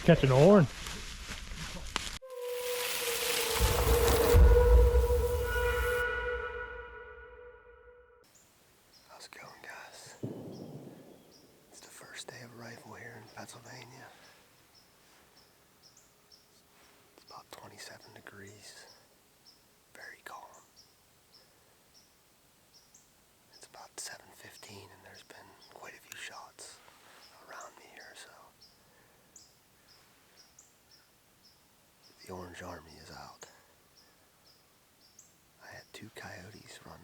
catching a horn. How's it going, guys? It's the first day of rifle here in Pennsylvania. It's about 27 degrees. Very calm. It's about 7:15 and there's been quite a few shots around me here, so the Orange Army is out. I had 2 coyotes run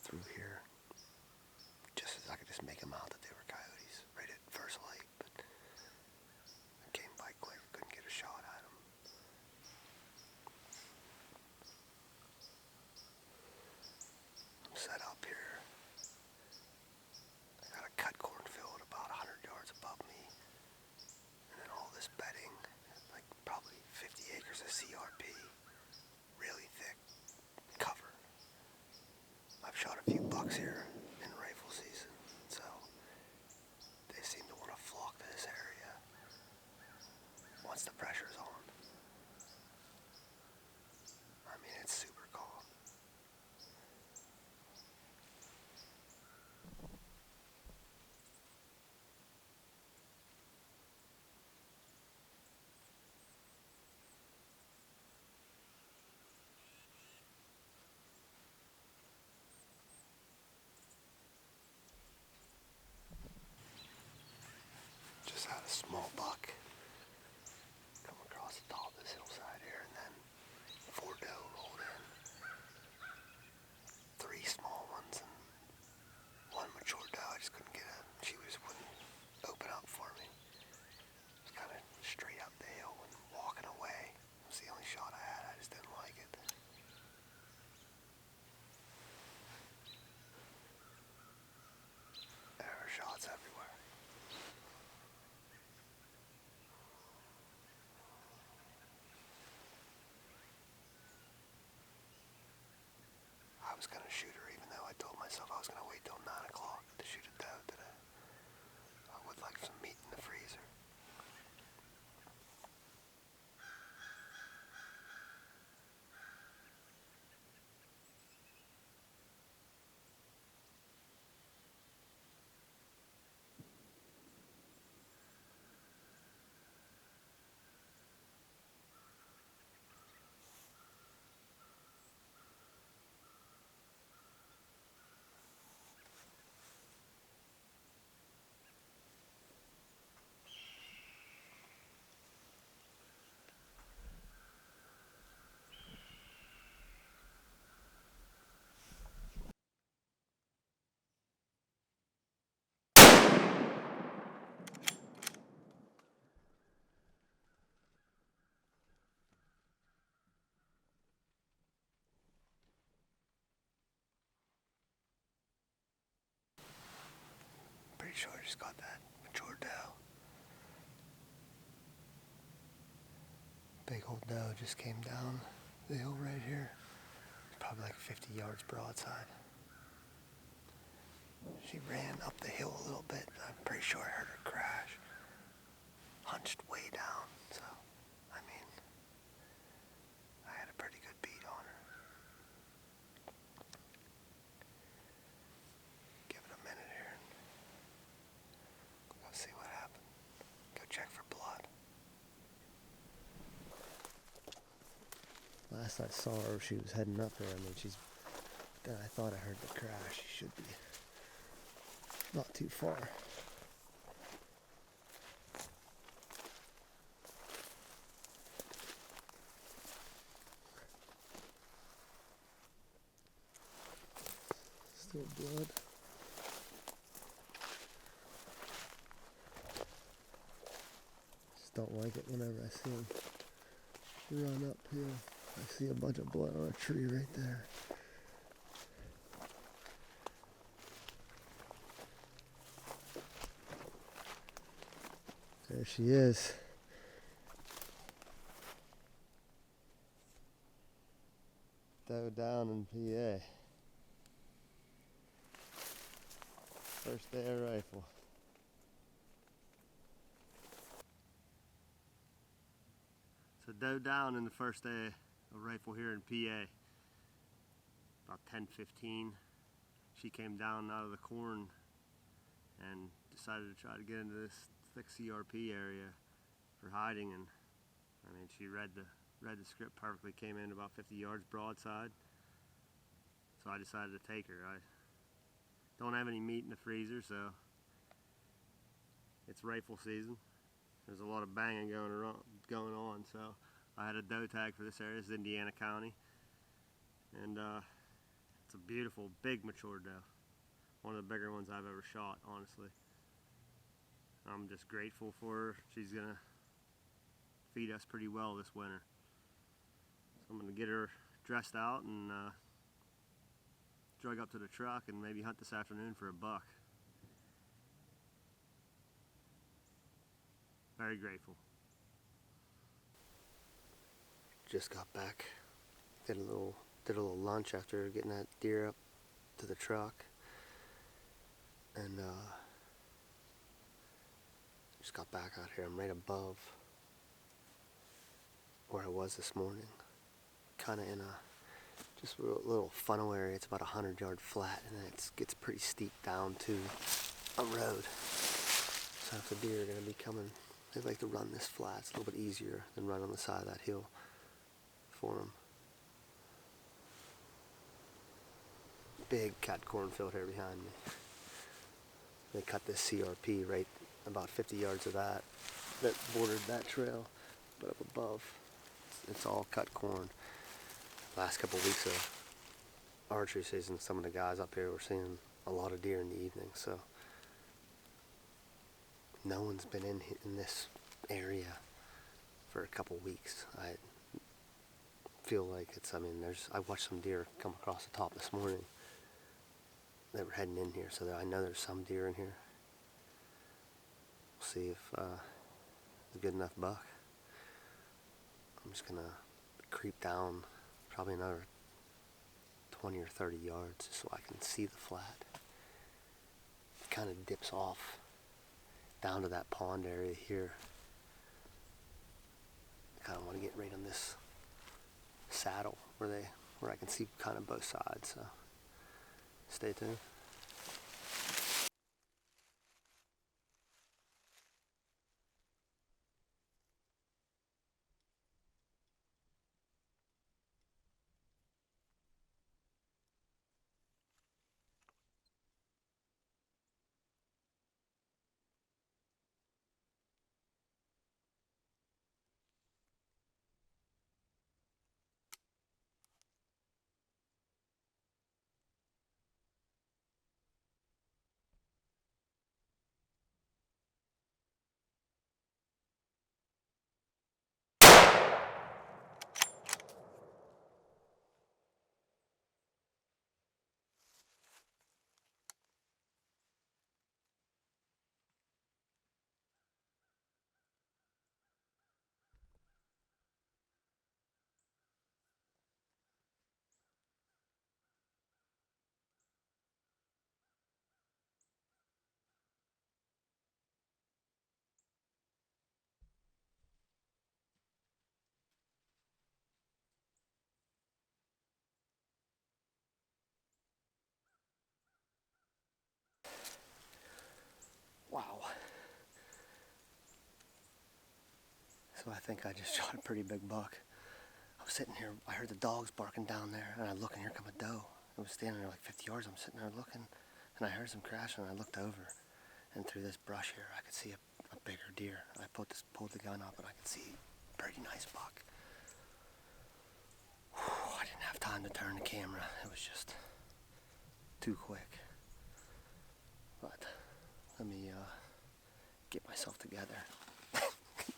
through here just as I could just make them out that they were coyotes right at first light, but I came by quick, couldn't get a shot at them. I'm set up here. I got a cut cornfield about 100 yards above me, and then all this bedding, like probably 50 acres of CRP, really thick cover. I've shot a few bucks here in rifle season, so they seem to want to flock to this area once the pressure's on. I mean, it's super calm. Just had a small buck come across the top of this hillside here, and then 4 doe rolled in. 3 small ones and 1 mature doe. I just couldn't get her. She just wouldn't open up for me. It was kind of straight up the hill and walking away. It was the only shot I had. I just didn't like it. There were shots everywhere. I was going to shoot her even though I told myself I was going to wait till 9 o'clock to shoot a doe today. I would like some meat in the freezer. Pretty sure I just got that mature doe. Big old doe just came down the hill right here. Probably like 50 yards broadside. She ran up the hill a little bit. I'm pretty sure I heard her crash. Hunched way down, so, I mean, I had a pretty good beat on her. Give it a minute here. Go see what happened. Go check for blood. Last I saw her, she was heading up here. I mean, I thought I heard the crash. She should be not too far. Still blood. Just don't like it whenever I see him run uphill. I see a bunch of blood on a tree right there. There she is. Doe down in PA. First day of rifle. doe down in the first day of rifle here in PA. About 10:15. She came down out of the corn and decided to try to get into this thick CRP area for hiding, and I mean, she read the script perfectly, came in about 50 yards broadside. So I decided to take her. I don't have any meat in the freezer, so it's rifle season. There's a lot of banging going on, so I had a doe tag for this area. This is Indiana County, and it's a beautiful, big mature doe. One of the bigger ones I've ever shot, honestly. I'm just grateful for her. She's gonna feed us pretty well this winter. So I'm gonna get her dressed out and drag up to the truck and maybe hunt this afternoon for a buck. Very grateful. Just got back. Did a little lunch after getting that deer up to the truck, and just got back out here. I'm right above where I was this morning, kind of in a just a little funnel area. It's about 100-yard flat, and then it gets pretty steep down to a road. So if the deer are going to be coming, they like to run this flat. It's a little bit easier than run on the side of that hill for them. Big cut cornfield here behind me. They cut this CRP right about 50 yards of that bordered that trail, but up above, it's all cut corn. Last couple of weeks of archery season, some of the guys up here were seeing a lot of deer in the evening, so no one's been in this area for a couple of weeks. I feel like it's, I mean, I watched some deer come across the top this morning that were heading in here, so I know there's some deer in here. We'll see if it's a good enough buck. I'm just gonna creep down probably another 20 or 30 yards so I can see the flat. It kind of dips off down to that pond area here. I kind of want to get right on this saddle where I can see kind of both sides. So stay tuned. Wow. So I think I just shot a pretty big buck. I was sitting here, I heard the dogs barking down there, and I look, and here come a doe. It was standing there like 50 yards. I'm sitting there looking, and I heard some crashing, and I looked over, and through this brush here, I could see a bigger deer. I pulled the gun up, and I could see a pretty nice buck. Whew, I didn't have time to turn the camera. It was just too quick. But let me get myself together.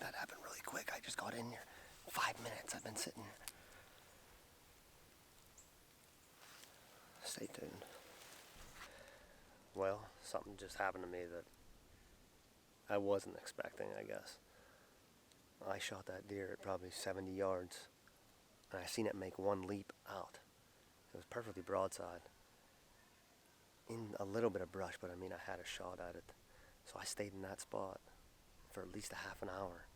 That happened really quick. I just got in here. 5 minutes I've been sitting here. Stay tuned. Well, something just happened to me that I wasn't expecting, I guess. I shot that deer at probably 70 yards, and I seen it make one leap out. It was perfectly broadside. In a little bit of brush, but I mean, I had a shot at it. So I stayed in that spot for at least a half an hour.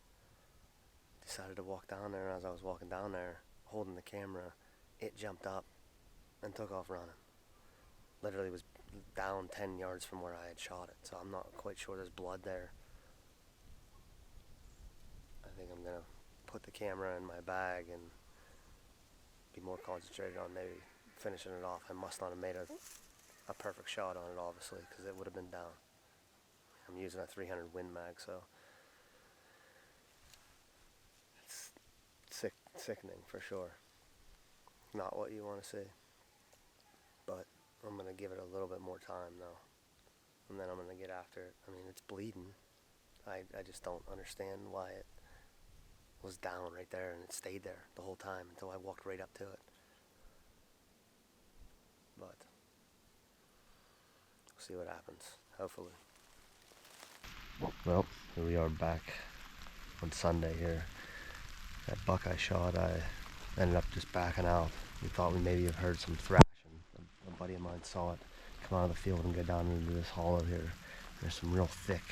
decided to walk down there, and as I was walking down there, holding the camera, it jumped up and took off running. Literally was down 10 yards from where I had shot it, so I'm not quite sure there's blood there. I think I'm gonna put the camera in my bag and be more concentrated on maybe finishing it off. I must not have made a perfect shot on it, obviously, because it would have been down. I'm using a 300 Win Mag, so it's sickening for sure. Not what you want to see, but I'm gonna give it a little bit more time though, and then I'm gonna get after it. I mean, it's bleeding. I just don't understand why it was down right there and it stayed there the whole time until I walked right up to it. But we'll see what happens, hopefully. Well, here we are back on Sunday here. That buck I shot, I ended up just backing out. We thought we maybe have heard some thrashing. A buddy of mine saw it come out of the field and go down into this hollow here. There's some real thick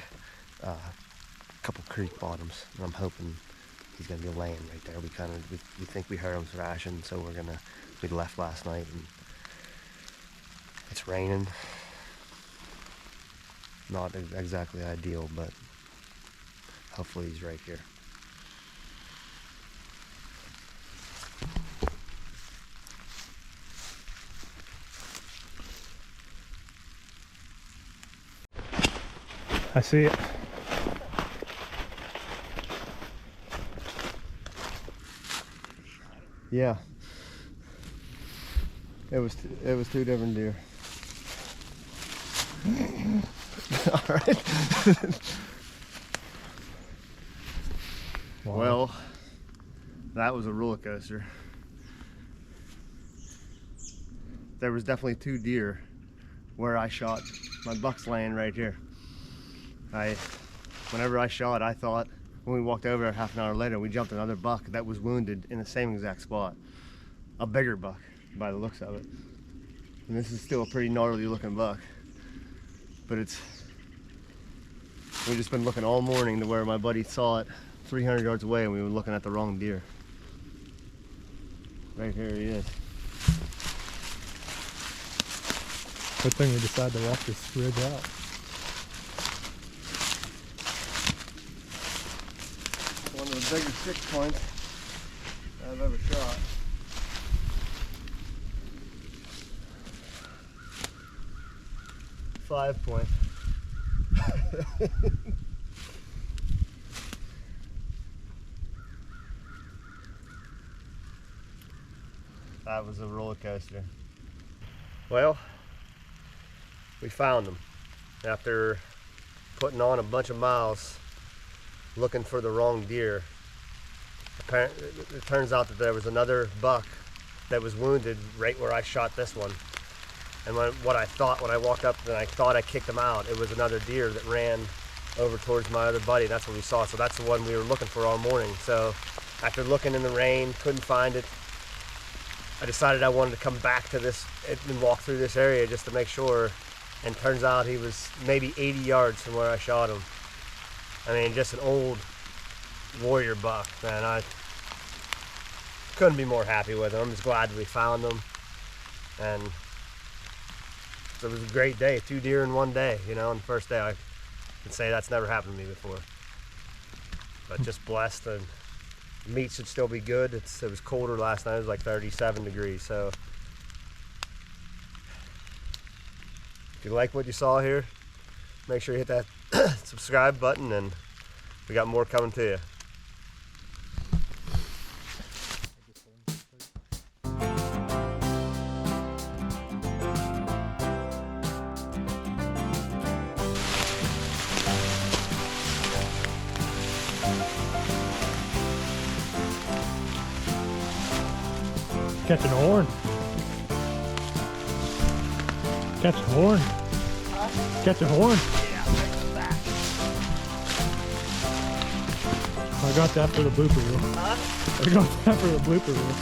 couple creek bottoms, and I'm hoping he's gonna be laying right there. We think we heard him thrashing, so we left last night and it's raining. Not exactly ideal, but hopefully he's right here. I see it. Yeah. It was two different deer. All right. Wow. Well, that was a roller coaster. There was definitely two deer where I shot. My buck's laying right here. Whenever I shot, I thought when we walked over half an hour later, we jumped another buck that was wounded in the same exact spot. A bigger buck by the looks of it. And this is still a pretty gnarly looking buck. But we've just been looking all morning to where my buddy saw it 300 yards away and we were looking at the wrong deer. Right here he is. Good thing we decided to walk this ridge out. One of the bigger 6 points I've ever shot. Five point. That was a roller coaster. Well, we found them after putting on a bunch of miles looking for the wrong deer. Apparently, it turns out that there was another buck that was wounded right where I shot this one. And what I thought when I walked up and I thought I kicked him out, it was another deer that ran over towards my other buddy. That's what we saw. So that's the one we were looking for all morning. So after looking in the rain, couldn't find it, I decided I wanted to come back to this and walk through this area just to make sure. And turns out he was maybe 80 yards from where I shot him. I mean, just an old warrior buck, man. I couldn't be more happy with him. I'm just glad we found him. And so it was a great day, 2 deer in one day, you know, on the first day. I can say that's never happened to me before. But just blessed, and meat should still be good. It was colder last night, it was like 37 degrees, so. If you like what you saw here, make sure you hit that subscribe button, and we got more coming to you. Catching a horn. Catch a horn. Catch a horn. I got that for the blooper reel. I got that for the blooper reel.